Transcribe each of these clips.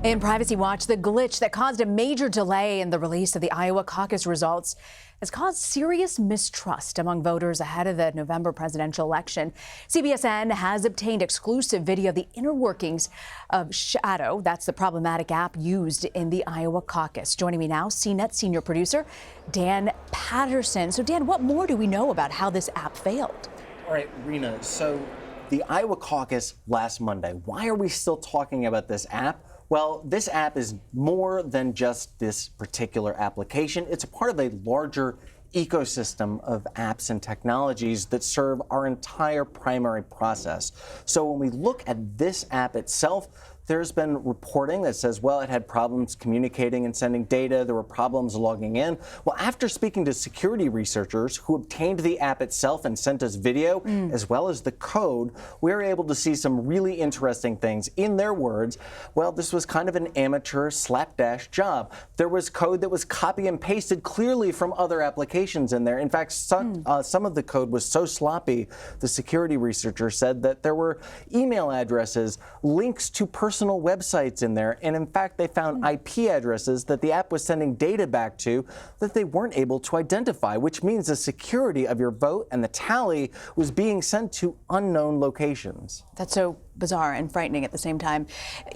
In Privacy Watch, the glitch that caused a major delay in the release of the Iowa caucus results has caused serious mistrust among voters ahead of the November presidential election. CBSN has obtained exclusive video of the inner workings of Shadow. That's the problematic app used in the Iowa caucus. Joining me now, CNET senior producer Dan Patterson. So, Dan, what more do we know about how this app failed? All right, Rena, so the Iowa caucus last Monday. Why are we still talking about this app? Well, this app is more than just this particular application. It's a part of a larger ecosystem of apps and technologies that serve our entire primary process. So when we look at this app itself, there's been reporting that says, well, it had problems communicating and sending data. There were problems logging in. Well, after speaking to security researchers who obtained the app itself and sent us video, as well as the code, we were able to see some really interesting things. In their words, well, this was kind of an amateur slapdash job. There was code that was copy and pasted clearly from other applications in there. In fact, some of the code was so sloppy, the security researcher said that there were email addresses, links to personal websites in there, and in fact they found IP addresses that the app was sending data back to that they weren't able to identify, which means the security of your vote and the tally was being sent to unknown locations. That's so bizarre and frightening at the same time.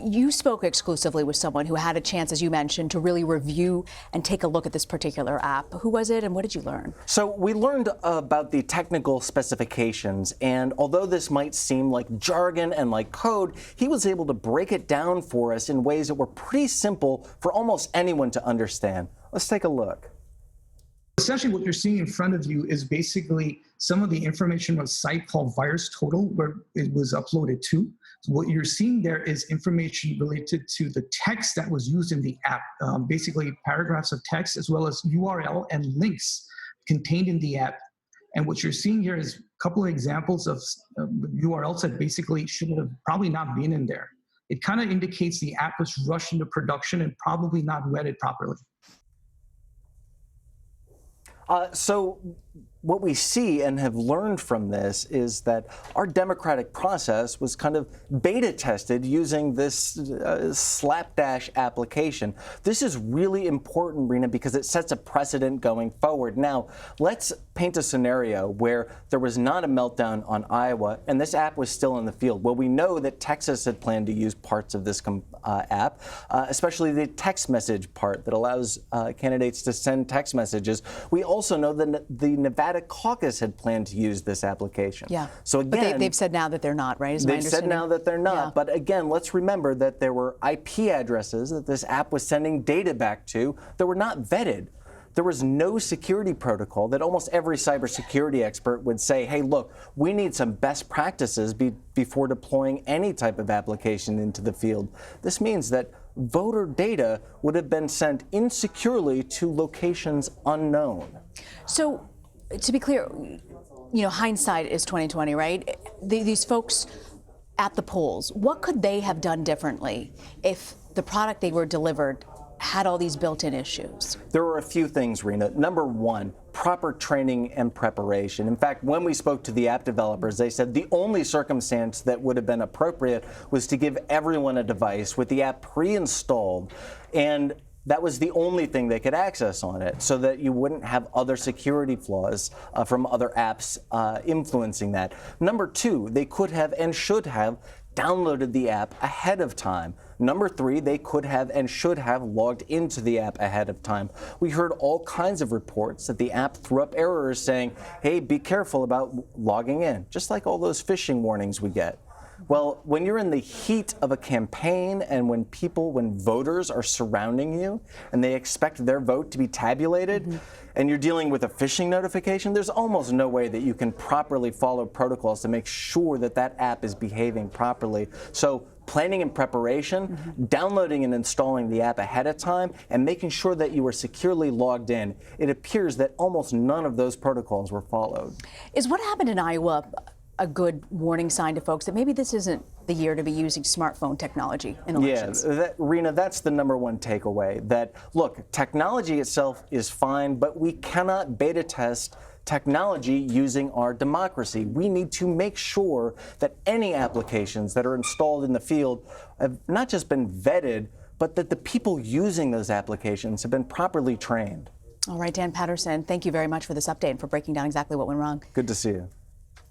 You spoke exclusively with someone who had a chance, as you mentioned, to really review and take a look at this particular app. Who was it and what did you learn? So we learned about the technical specifications, and although this might seem like jargon and like code, he was able to break it down for us in ways that were pretty simple for almost anyone to understand. Let's take a look. Essentially, what you're seeing in front of you is basically some of the information on a site called VirusTotal, where it was uploaded to. So what you're seeing there is information related to the text that was used in the app, basically paragraphs of text as well as URL and links contained in the app. And what you're seeing here is a couple of examples of URLs that basically should have probably not been in there. It kind of indicates the app was rushed into production and probably not vetted properly. So what we see and have learned from this is that our democratic process was kind of beta tested using this slapdash application. This is really important, Rena, because it sets a precedent going forward. Now, let's paint a scenario where there was not a meltdown on Iowa and this app was still in the field. Well, we know that Texas had planned to use parts of this app, especially the text message part that allows candidates to send text messages. We also know that the Nevada caucus had planned to use this application. Yeah. So again, but they've said now that they're not, right? They've said now that they're not. Yeah. But again, let's remember that there were IP addresses that this app was sending data back to that were not vetted. There was no security protocol that almost every cybersecurity expert would say, hey, look, we need some best practices before deploying any type of application into the field. This means that voter data would have been sent insecurely to locations unknown. So, to be clear, you know, hindsight is 2020, right? These folks at the polls, what could they have done differently if the product they were delivered had all these built-in issues? There were a few things, Rena. Number one, proper training and preparation. In fact, when we spoke to the app developers, they said the only circumstance that would have been appropriate was to give everyone a device with the app pre-installed, and that was the only thing they could access on it, so that you wouldn't have other security flaws from other apps influencing that. Number two, they could have and should have downloaded the app ahead of time. Number three, they could have and should have logged into the app ahead of time. We heard all kinds of reports that the app threw up errors saying, hey, be careful about logging in, just like all those phishing warnings we get. Well, when you're in the heat of a campaign and when voters are surrounding you and they expect their vote to be tabulated and you're dealing with a phishing notification, there's almost no way that you can properly follow protocols to make sure that that app is behaving properly. So planning and preparation, downloading and installing the app ahead of time, and making sure that you are securely logged in. It appears that almost none of those protocols were followed. Is what happened in Iowa a good warning sign to folks that maybe this isn't the year to be using smartphone technology in elections? Yeah, Rena, that's the number one takeaway. That, look, technology itself is fine, but we cannot beta test technology using our democracy. We need to make sure that any applications that are installed in the field have not just been vetted, but that the people using those applications have been properly trained. All right, Dan Patterson, thank you very much for this update and for breaking down exactly what went wrong. Good to see you.